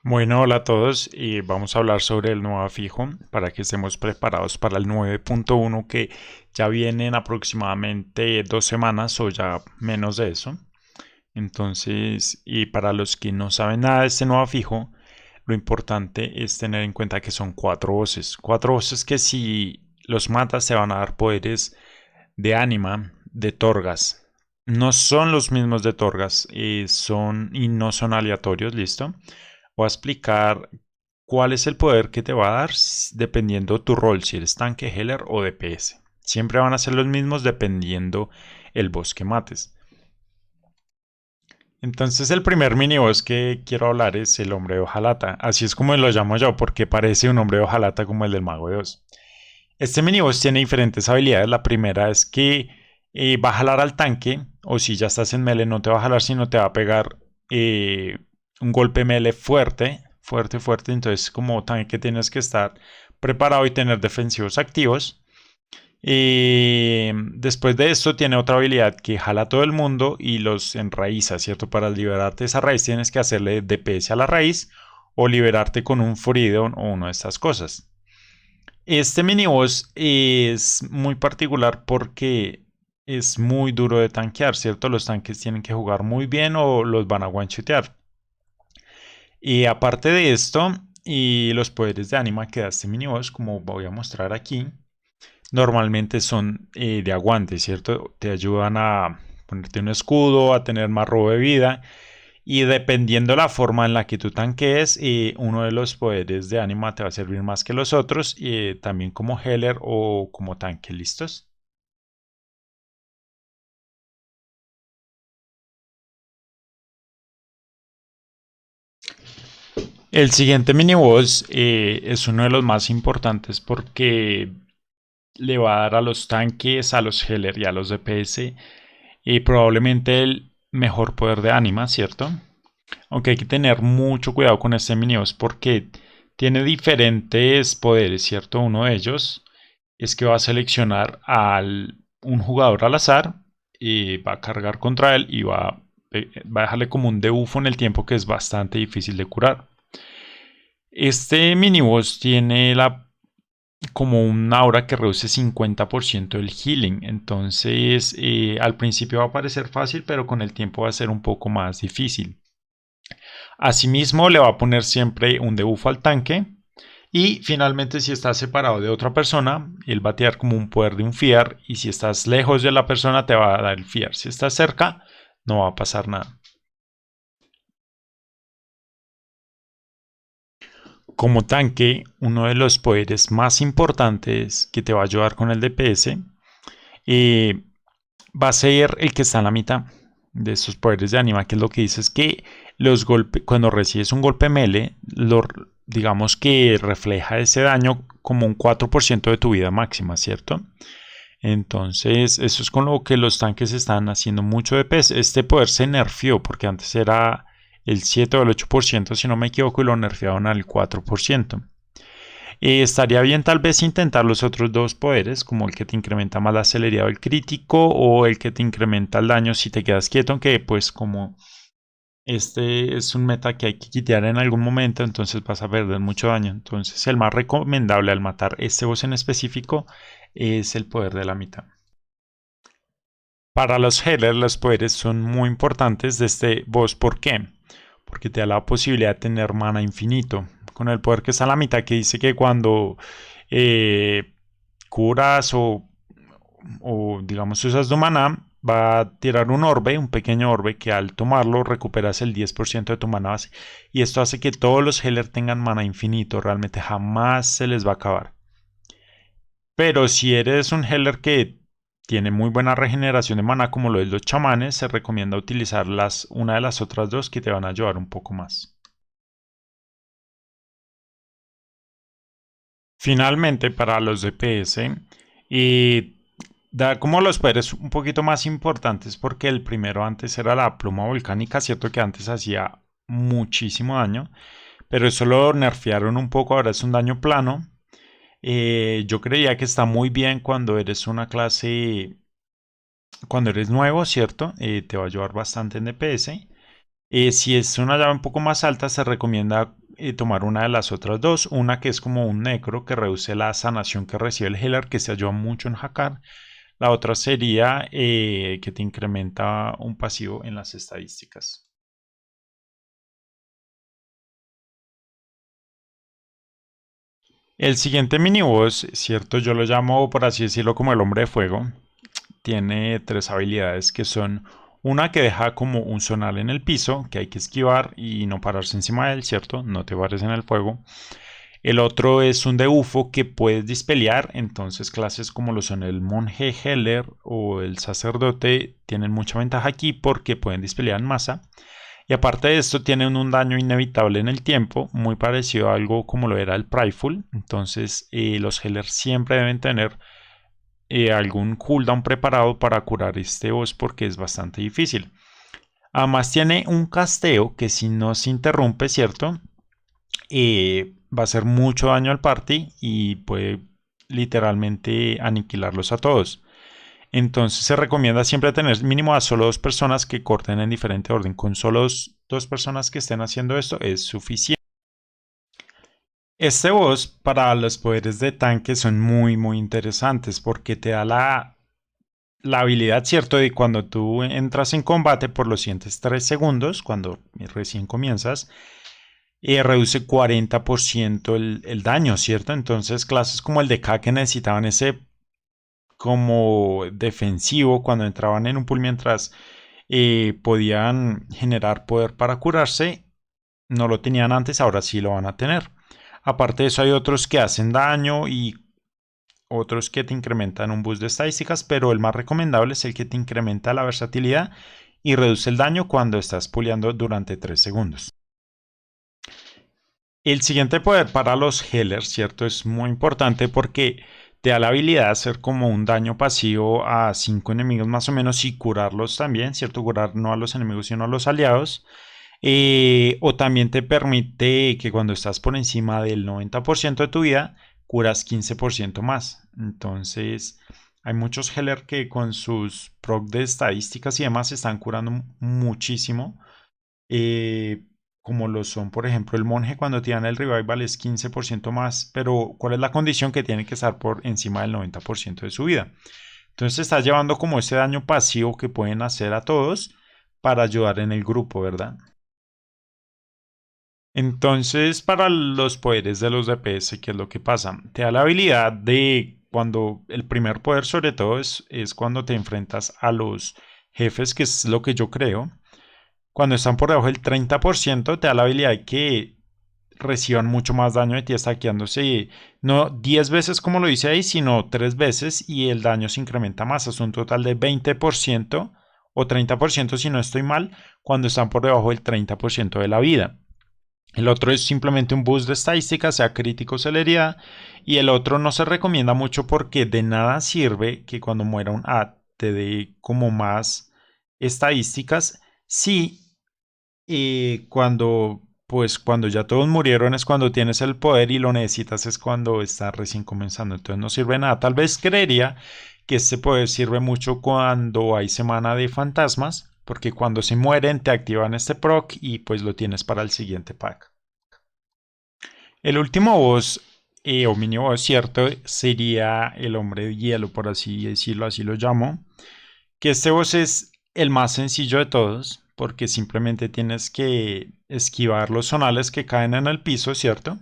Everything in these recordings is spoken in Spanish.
Bueno, hola a todos y vamos a hablar sobre el nuevo fijo para que estemos preparados para el 9.1 que ya viene en aproximadamente 2 semanas o ya menos de eso. Entonces, y para los que no saben nada de este nuevo fijo, lo importante es tener en cuenta que son cuatro voces que si los matas te van a dar poderes de Anima, de Torgas. No son los mismos de Torgas, y no son aleatorios, ¿listo? Voy a explicar cuál es el poder que te va a dar dependiendo tu rol, si eres tanque, healer o DPS. Siempre van a ser los mismos dependiendo el boss que mates. Entonces el primer miniboss que quiero hablar es el hombre de hojalata. Así es como lo llamo yo, porque parece un hombre de hojalata como el del mago de Oz. Este miniboss tiene diferentes habilidades. La primera es que va a jalar al tanque, o si ya estás en melee no te va a jalar, sino te va a pegar un golpe melee fuerte, fuerte, fuerte. Entonces como tanque tienes que estar preparado y tener defensivos activos. Después de esto tiene otra habilidad que jala a todo el mundo y los enraiza, ¿cierto? Para liberarte de esa raíz tienes que hacerle DPS a la raíz o liberarte con un Freedom o una de estas cosas. Este miniboss es muy particular porque es muy duro de tanquear, ¿cierto? Los tanques tienen que jugar muy bien o los van a one-shotear. Y aparte de esto, y los poderes de anima que da este miniboss, como voy a mostrar aquí, normalmente son de aguante, ¿cierto? Te ayudan a ponerte un escudo, a tener más robo de vida. Y dependiendo la forma en la que tú tanquees, uno de los poderes de anima te va a servir más que los otros, también como healer o como tanque, ¿listos? El siguiente miniboss es uno de los más importantes porque le va a dar a los tanques, a los healer y a los DPS probablemente el mejor poder de anima, ¿cierto? Aunque hay que tener mucho cuidado con este miniboss porque tiene diferentes poderes, ¿cierto? Uno de ellos es que va a seleccionar a un jugador al azar y va a cargar contra él y va a dejarle como un debuffo en el tiempo que es bastante difícil de curar. Este miniboss tiene como un aura que reduce 50% el healing. Entonces, al principio va a parecer fácil, pero con el tiempo va a ser un poco más difícil. Asimismo, le va a poner siempre un debuff al tanque. Y finalmente, si estás separado de otra persona, él va a tirar como un poder de un fear. Y si estás lejos de la persona, te va a dar el fear. Si estás cerca, no va a pasar nada. Como tanque, uno de los poderes más importantes que te va a ayudar con el DPS eh, va a ser el que está en la mitad de estos poderes de anima, que es lo que dice es que los golpes, cuando recibes un golpe melee, digamos que refleja ese daño como un 4% de tu vida máxima, ¿cierto? Entonces, eso es con lo que los tanques están haciendo mucho DPS. Este poder se nerfeó porque antes era el 7 o el 8%, si no me equivoco, y lo nerfearon al 4%. Estaría bien tal vez intentar los otros dos poderes, como el que te incrementa más la celeridad del crítico o el que te incrementa el daño si te quedas quieto, aunque pues como este es un meta que hay que quitar en algún momento, entonces vas a perder mucho daño. Entonces el más recomendable al matar este boss en específico es el poder de la mitad. Para los healers los poderes son muy importantes de este boss. ¿Por qué? Porque te da la posibilidad de tener mana infinito. Con el poder que está a la mitad, que dice que cuando eh, curas o digamos usas tu mana, va a tirar un orbe, un pequeño orbe, que al tomarlo recuperas el 10% de tu mana base. Y esto hace que todos los healers tengan mana infinito. Realmente jamás se les va a acabar. Pero si eres un healer que tiene muy buena regeneración de mana, como lo es los chamanes, se recomienda utilizar una de las otras dos que te van a ayudar un poco más. Finalmente, para los DPS, y da como los poderes un poquito más importantes porque el primero antes era la pluma volcánica, cierto que antes hacía muchísimo daño, pero eso lo nerfearon un poco, ahora es un daño plano. Yo creía que está muy bien cuando eres una clase, cuando eres nuevo, ¿cierto? Te va a ayudar bastante en DPS. Si es una llave un poco más alta, se recomienda tomar una de las otras dos. Una que es como un necro que reduce la sanación que recibe el healer, que se ayuda mucho en hackear. La otra sería que te incrementa un pasivo en las estadísticas. El siguiente miniboss, cierto, yo lo llamo por así decirlo como el hombre de fuego. Tiene tres habilidades que son una que deja como un zonal en el piso que hay que esquivar y no pararse encima de él, cierto, no te pares en el fuego. El otro es un debuffo que puedes dispelear, entonces clases como lo son el monje healer o el sacerdote tienen mucha ventaja aquí porque pueden dispelear en masa. Y aparte de esto tienen un daño inevitable en el tiempo, muy parecido a algo como lo era el Prideful. Entonces los healers siempre deben tener algún cooldown preparado para curar este boss porque es bastante difícil. Además tiene un casteo que si no se interrumpe, ¿cierto? Va a hacer mucho daño al party y puede literalmente aniquilarlos a todos. Entonces se recomienda siempre tener mínimo a solo dos personas que corten en diferente orden. Con solo dos personas que estén haciendo esto es suficiente. Este boss para los poderes de tanque son muy interesantes porque te da la habilidad, ¿cierto? De cuando tú entras en combate por los siguientes 3 segundos, cuando recién comienzas, reduce 40% el daño, ¿cierto? Entonces clases como el de K que necesitaban ese como defensivo cuando entraban en un pool mientras podían generar poder para curarse, no lo tenían antes, ahora sí lo van a tener. Aparte de eso hay otros que hacen daño y otros que te incrementan un boost de estadísticas, pero el más recomendable es el que te incrementa la versatilidad y reduce el daño cuando estás puleando durante 3 segundos. El siguiente poder para los healers, ¿cierto? Es muy importante porque te da la habilidad de hacer como un daño pasivo a 5 enemigos más o menos y curarlos también, ¿cierto? Curar no a los enemigos sino a los aliados. O también te permite que cuando estás por encima del 90% de tu vida, curas 15% más. Entonces, hay muchos healers que con sus proc de estadísticas y demás están curando muchísimo. Como lo son, por ejemplo, el monje cuando tiran el revival es 15% más, pero ¿cuál es la condición? Que tiene que estar por encima del 90% de su vida. Entonces estás llevando como ese daño pasivo que pueden hacer a todos para ayudar en el grupo, ¿verdad? Entonces, para los poderes de los DPS, ¿qué es lo que pasa? Te da la habilidad de cuando el primer poder, sobre todo, es cuando te enfrentas a los jefes, que es lo que yo creo. Cuando están por debajo del 30%, te da la habilidad de que reciban mucho más daño de ti stackeándose no 10 veces como lo dice ahí, sino 3 veces y el daño se incrementa más. Es un total de 20% o 30% si no estoy mal, cuando están por debajo del 30% de la vida. El otro es simplemente un boost de estadística, sea crítico o celeridad. Y el otro no se recomienda mucho porque de nada sirve que cuando muera un AD te dé como más estadísticas. Sí, y cuando ya todos murieron es cuando tienes el poder y lo necesitas es cuando está recién comenzando. Entonces no sirve nada. Tal vez creería que este poder sirve mucho cuando hay semana de fantasmas, porque cuando se mueren te activan este proc y pues lo tienes para el siguiente pack. El último boss o mini boss, cierto, sería el hombre de hielo, por así decirlo, así lo llamo. Que este boss es el más sencillo de todos, porque simplemente tienes que esquivar los zonales que caen en el piso, ¿cierto?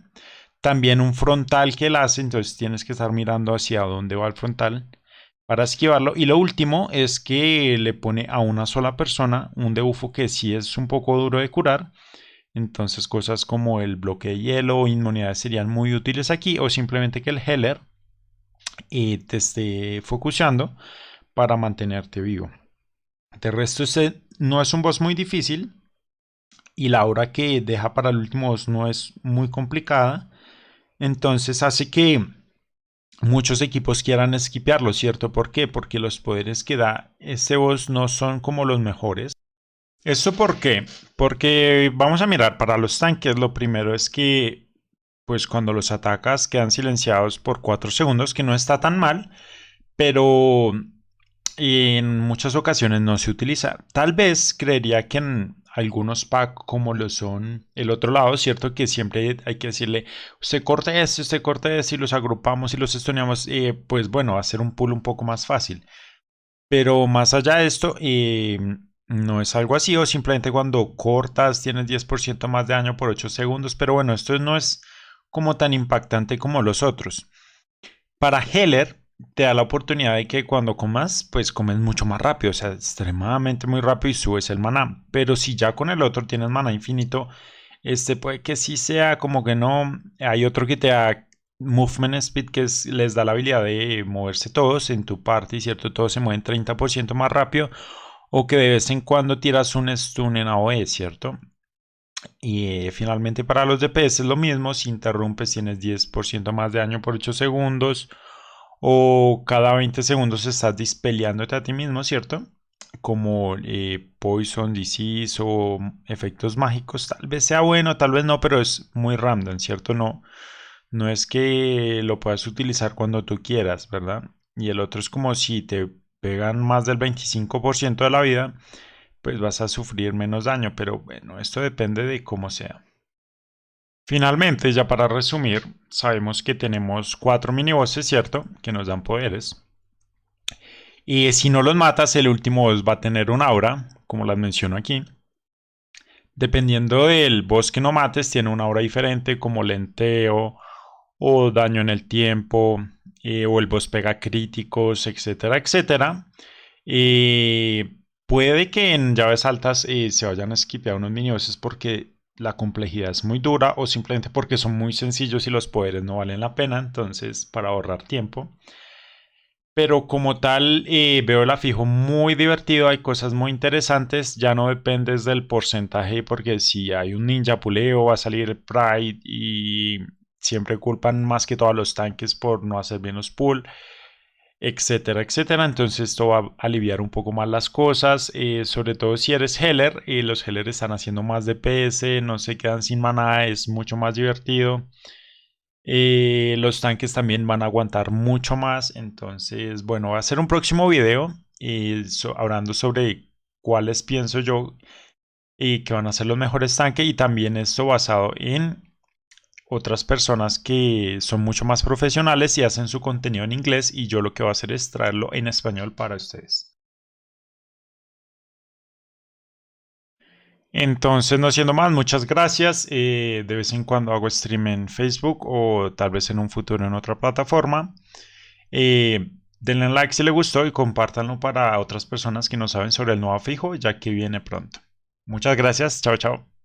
También un frontal que él hace, entonces tienes que estar mirando hacia dónde va el frontal para esquivarlo. Y lo último es que le pone a una sola persona un debuffo que sí es un poco duro de curar. Entonces cosas como el bloque de hielo o inmunidades serían muy útiles aquí, o simplemente que el healer te esté focusando para mantenerte vivo. De resto, este no es un boss muy difícil y la hora que deja para el último boss no es muy complicada. Entonces hace que muchos equipos quieran esquipearlo, ¿cierto? ¿Por qué? Porque los poderes que da este boss no son como los mejores. ¿Esto por qué? Porque vamos a mirar para los tanques. Lo primero es que pues cuando los atacas quedan silenciados por 4 segundos, que no está tan mal, pero en muchas ocasiones no se utiliza. Tal vez creería que algunos packs como lo son el otro lado, ¿cierto? Que siempre hay que decirle, usted corte este y los agrupamos y los estuneamos, pues bueno, va a ser un pool un poco más fácil. Pero más allá de esto, no es algo así, o simplemente cuando cortas tienes 10% más de daño por 8 segundos, pero bueno, esto no es como tan impactante como los otros. Para Heller te da la oportunidad de que cuando comas, pues comes mucho más rápido, o sea, extremadamente muy rápido y subes el maná. Pero si ya con el otro tienes maná infinito, este puede que sí sea como que no. Hay otro que te da Movement Speed, que les da la habilidad de moverse todos en tu party, ¿cierto? Todos se mueven 30% más rápido. O que de vez en cuando tiras un stun en AOE, ¿cierto? Y finalmente para los DPS es lo mismo, si interrumpes tienes 10% más de daño por 8 segundos o cada 20 segundos estás dispeleándote a ti mismo, ¿cierto? Como Poison, Disease o efectos mágicos, tal vez sea bueno, tal vez no, pero es muy random, ¿cierto? No, no es que lo puedas utilizar cuando tú quieras, ¿verdad? Y el otro es como si te pegan más del 25% de la vida, pues vas a sufrir menos daño, pero bueno, esto depende de cómo sea. Finalmente, ya para resumir, sabemos que tenemos 4 minibosses, ¿cierto? Que nos dan poderes. Y si no los matas, el último boss va a tener un aura, como las menciono aquí. Dependiendo del boss que no mates, tiene una aura diferente, como lenteo o daño en el tiempo, o el boss pega críticos, etcétera, etcétera. Puede que en llaves altas se vayan a skipear unos minibosses porque la complejidad es muy dura o simplemente porque son muy sencillos y los poderes no valen la pena, entonces para ahorrar tiempo. Pero como tal, veo el afijo muy divertido, hay cosas muy interesantes, ya no dependes del porcentaje, porque si hay un ninja puleo va a salir Pride y siempre culpan más que todos los tanques por no hacer bien los pull, etcétera, etcétera. Entonces esto va a aliviar un poco más las cosas, sobre todo si eres Heller, los Heller están haciendo más DPS, no se quedan sin maná, es mucho más divertido. Los tanques también van a aguantar mucho más. Entonces, bueno, va a ser un próximo video hablando sobre cuáles pienso yo y que van a ser los mejores tanques. Y también esto basado en otras personas que son mucho más profesionales y hacen su contenido en inglés. Y yo lo que voy a hacer es traerlo en español para ustedes. Entonces, no siendo más, muchas gracias. De vez en cuando hago stream en Facebook o tal vez en un futuro en otra plataforma. Denle like si les gustó y compártanlo para otras personas que no saben sobre el nuevo fijo, ya que viene pronto. Muchas gracias. Chao, chao.